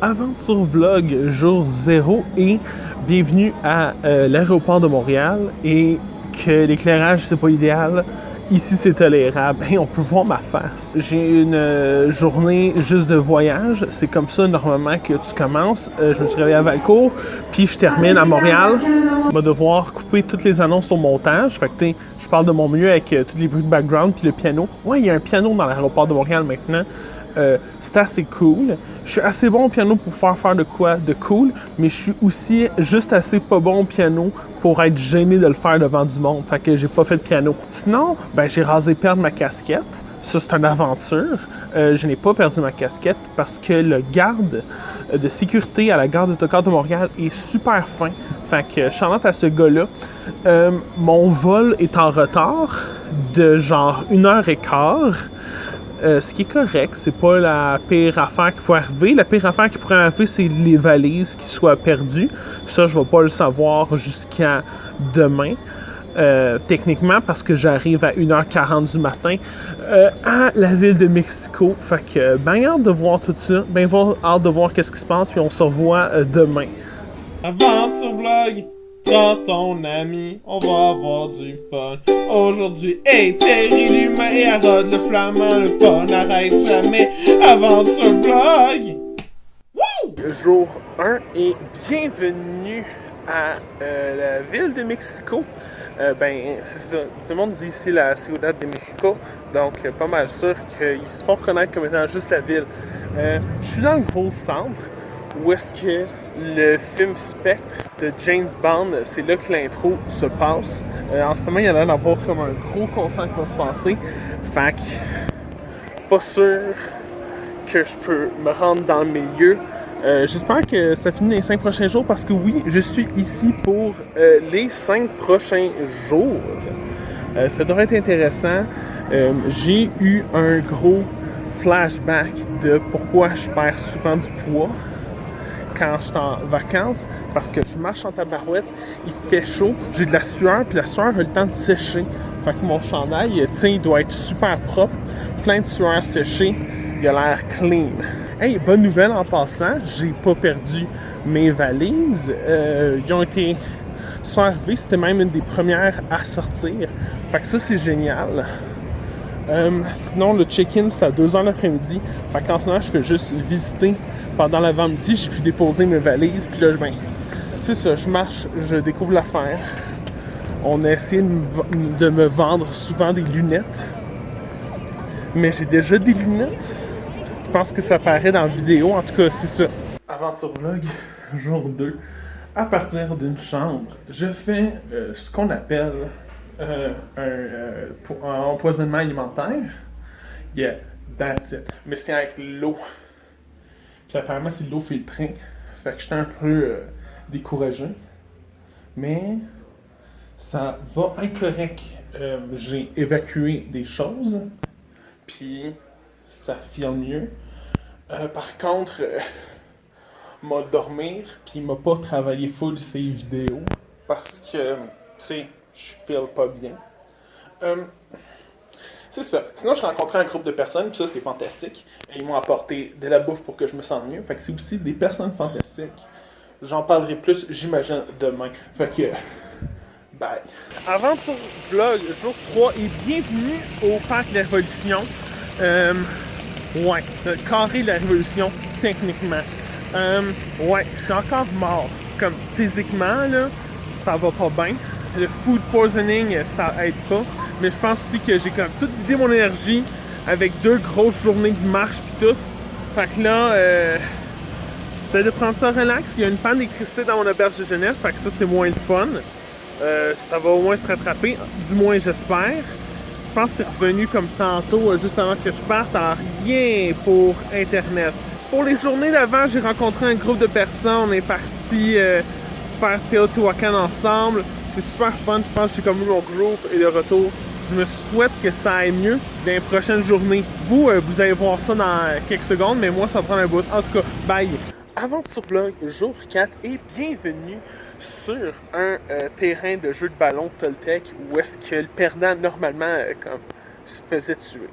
Aventure Vlog jour 0 et bienvenue à l'aéroport de Montréal et que l'éclairage c'est pas idéal. Ici c'est tolérable. Hey, on peut voir ma face. J'ai une journée juste de voyage. C'est comme ça normalement que tu commences. Je me suis réveillé à Valcourt, puis je termine à Montréal. Je vais devoir couper toutes les annonces au montage. Fait que je parle de mon mieux avec tous les bruits de background puis le piano. Ouais, il y a un piano dans l'aéroport de Montréal maintenant. C'est assez cool. Je suis assez bon au piano pour faire de quoi de cool, mais je suis aussi juste assez pas bon au piano pour être gêné de le faire devant du monde. Fait que j'ai pas fait de piano. Sinon, j'ai rasé perdre ma casquette. Ça, c'est une aventure. Je n'ai pas perdu ma casquette parce que le garde de sécurité à la gare d'autocar de Montréal est super fin. Fait que Charlotte à ce gars-là. Mon vol est en retard de genre 1h15. Ce qui est correct, c'est pas la pire affaire qui pourrait arriver. La pire affaire qui pourrait arriver, c'est les valises qui soient perdues. Ça, je vais pas le savoir jusqu'à demain. Techniquement, parce que j'arrive à 1h40 du matin à la ville de Mexico. Fait que, hâte de voir tout ça. Hâte de voir qu'est-ce qui se passe, puis on se revoit demain. Aventure Vlog! Prends ton ami, on va avoir du fun. Aujourd'hui, hey, Thierry l'humain et Harold le flamand, le fun n'arrête jamais. Aventure Vlog! Woo! Jour 1 et bienvenue à la ville de Mexico. C'est ça, tout le monde dit ici la Ciudad de Mexico, donc pas mal sûr qu'ils se font reconnaître comme étant juste la ville. Je suis dans le gros centre où est-ce que le film Spectre de James Bond, c'est là que l'intro se passe. En ce moment, il y a l'air d'avoir comme un gros concert qui va se passer. Fait que, pas sûr que je peux me rendre dans le milieu. J'espère que ça finit les 5 prochains jours parce que oui, je suis ici pour les 5 prochains jours. Ça devrait être intéressant. J'ai eu un gros flashback de pourquoi je perds souvent du poids quand je suis en vacances, parce que je marche en tabarouette, il fait chaud, j'ai de la sueur, puis la sueur a le temps de sécher. Fait que mon chandail, il doit être super propre, plein de sueur séchée, il a l'air clean. Hey, bonne nouvelle en passant, j'ai pas perdu mes valises. Ils sont arrivées, c'était même une des premières à sortir. Fait que ça, c'est génial. Sinon, le check-in, c'est à 2h l'après-midi. Fait qu'en ce moment, je fais juste visiter. Pendant l'avant-midi, j'ai pu déposer mes valises. Puis là, c'est ça, je marche, je découvre l'affaire. On a essayé de me vendre souvent des lunettes. Mais j'ai déjà des lunettes. Je pense que ça paraît dans la vidéo. En tout cas, c'est ça. Aventure Vlog, jour 2. À partir d'une chambre, je fais ce qu'on appelle un empoisonnement alimentaire. Yeah, that's it. Mais c'est avec l'eau. Puis apparemment, c'est de l'eau filtrée. Fait que j'étais un peu découragé. Mais ça va être correct. J'ai évacué des choses. Puis ça file mieux. Par contre, m'a dormir. Puis il m'a pas travaillé full ces vidéos. Parce que, tu sais, je file pas bien. C'est ça. Sinon, je rencontrais un groupe de personnes, puis ça, c'était fantastique. Et ils m'ont apporté de la bouffe pour que je me sente mieux. Fait que c'est aussi des personnes fantastiques. J'en parlerai plus, j'imagine, demain. Fait que, bye. Aventure Vlog, jour 3, et bienvenue au Parc de la Révolution. Ouais, le carré de la Révolution, techniquement. Ouais, je suis encore mort. Comme, physiquement, là, ça va pas bien. Le food poisoning, ça aide pas. Mais je pense aussi que j'ai comme tout vidé mon énergie avec 2 grosses journées de marche pis tout. Fait que là, j'essaie de prendre ça relax. Il y a une panne d'électricité dans mon auberge de jeunesse, fait que ça c'est moins le fun. Ça va au moins se rattraper, du moins j'espère. Je pense que c'est revenu comme tantôt, juste avant que je parte, à rien pour Internet. Pour les journées d'avant, j'ai rencontré un groupe de personnes. On est parti faire Teotihuacan ensemble. C'est super fun, je pense que j'ai comme eu mon groove et le retour. Je me souhaite que ça aille mieux dans les prochaines journées. Vous allez voir ça dans quelques secondes, mais moi, ça va prendre un bout. En tout cas, bye! Aventure Vlog, jour 4, et bienvenue sur un terrain de jeu de ballon Toltec où est-ce que le perdant, normalement, se faisait tuer.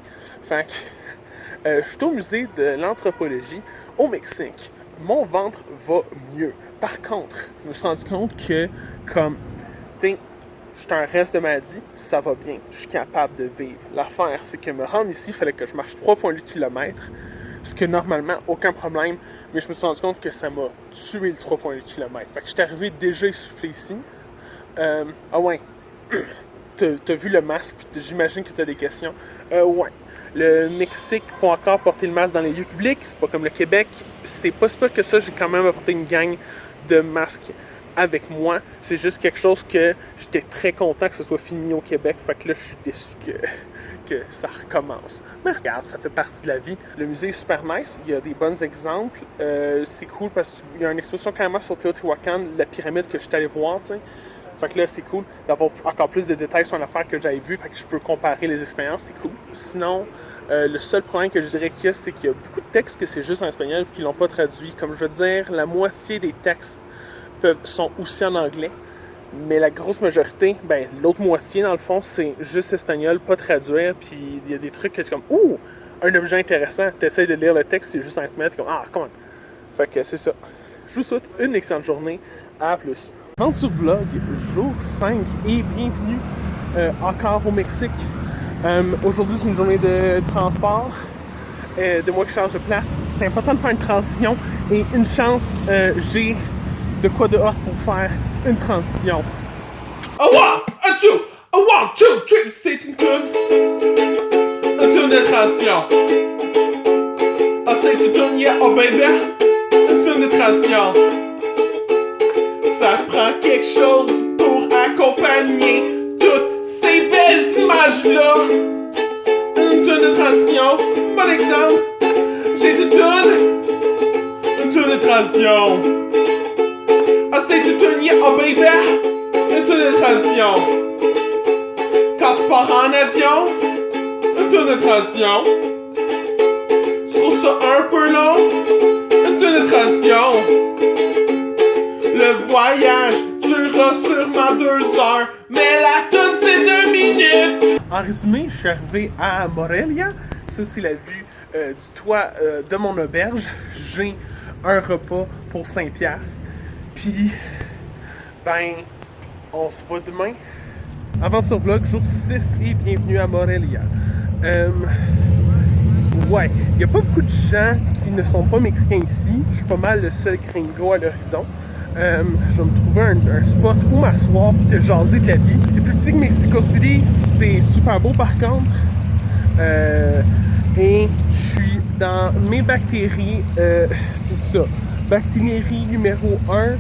Fait que, je suis au musée de l'anthropologie au Mexique. mon ventre va mieux. Par contre, je me suis rendu compte que, comme, tu sais, je suis un reste de maladie, ça va bien, je suis capable de vivre. L'affaire, c'est que me rendre ici, il fallait que je marche 3,8 km, ce que normalement, aucun problème, mais je me suis rendu compte que ça m'a tué le 3,8 km. Fait que je suis arrivé déjà essoufflé ici. Ah ouais, t'as vu le masque, j'imagine que t'as des questions. Ouais. Le Mexique faut encore porter le masque dans les lieux publics, c'est pas comme le Québec. C'est pas si pire que ça, j'ai quand même apporté une gang de masques avec moi. C'est juste quelque chose que j'étais très content que ce soit fini au Québec. Fait que là, je suis déçu que ça recommence. Mais regarde, ça fait partie de la vie. Le musée est super nice, il y a des bons exemples. C'est cool parce qu'il y a une exposition carrément sur Teotihuacan, la pyramide que je suis allé voir, tu sais. Fait que là, c'est cool d'avoir encore plus de détails sur une affaire que j'avais vue, fait que je peux comparer les expériences, c'est cool. Sinon, le seul problème que je dirais qu'il y a, c'est qu'il y a beaucoup de textes que c'est juste en espagnol et qu'ils l'ont pas traduit. Comme je veux dire, la moitié des textes sont aussi en anglais, mais la grosse majorité, ben l'autre moitié, dans le fond, c'est juste espagnol, pas traduire, puis il y a des trucs que tu es comme « Ouh! Un objet intéressant! » Tu essaies de lire le texte, c'est juste en te mettre comme « Ah, comment? » Fait que c'est ça. Je vous souhaite une excellente journée. À plus. Venture Vlog, jour 5 et bienvenue encore au Mexique. Aujourd'hui, c'est une journée de transport, de moi qui change de place. C'est important de faire une transition et une chance, j'ai de quoi de hot pour faire une transition. A one, a two, a one, two, three, c'est une toune. Une toune de transition. Ah, c'est une toune, yeah, oh baby. Une toune de transition. Ça prend quelque chose pour accompagner toutes ces belles images-là. Une toune de transition, bon exemple. J'ai une toune de transition. Ah, c'est une toune, yeah, oh baby. Une toune de transition. Quand tu pars en avion, une toune de transition. Tu trouves ça un peu long, une toune de transition. Le voyage durera sûrement 2 heures, mais la toune c'est 2 minutes! En résumé, je suis arrivé à Morelia. Ça, c'est la vue du toit de mon auberge. J'ai un repas pour 5$. Puis, ben, on se voit demain. Aventure Vlog, jour 6 et bienvenue à Morelia. Ouais, il n'y a pas beaucoup de gens qui ne sont pas mexicains ici. Je suis pas mal le seul gringo à l'horizon. Je vais me trouver un spot où m'asseoir et te jaser de la vie. C'est plus petit que Mexico City, c'est super beau par contre. Et je suis dans mes bactéries, c'est ça. Bactérie numéro 1,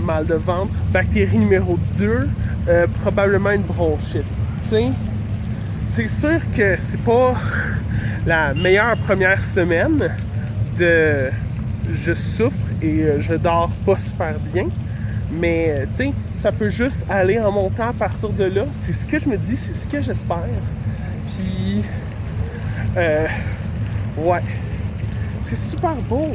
mal de ventre. Bactérie numéro 2, probablement une bronchite. T'sais, c'est sûr que c'est pas la meilleure première semaine de je souffre et je dors pas super bien. Mais tu sais, ça peut juste aller en montant à partir de là. C'est ce que je me dis, c'est ce que j'espère. Puis, ouais, c'est super beau.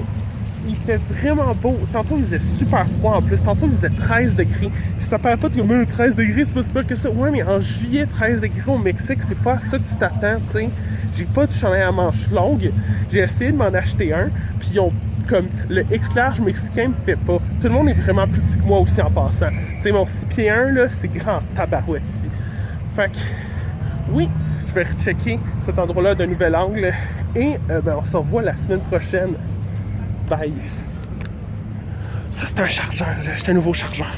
Il fait vraiment beau. Tantôt, il faisait super froid en plus. Tantôt, il faisait 13 degrés. Puis ça paraît pas comme 13 degrés, c'est pas super que ça. Ouais, mais en juillet, 13 degrés au Mexique, c'est pas à ça que tu t'attends, tu sais. J'ai pas de chandail à manches longues. J'ai essayé de m'en acheter un. Puis ils ont comme le X-large mexicain me fait pas. Tout le monde est vraiment plus petit que moi aussi en passant. Tu sais, mon 6 pieds 1, là, c'est grand tabarouette ici. Fait que, oui, je vais rechecker cet endroit-là d'un nouvel angle. Et ben, on se revoit la semaine prochaine. Bye. Ça, c'est un chargeur. J'ai acheté un nouveau chargeur.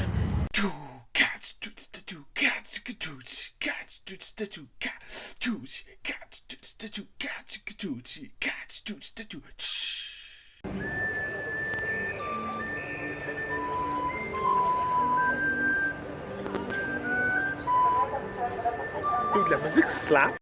Dude, la musique slap.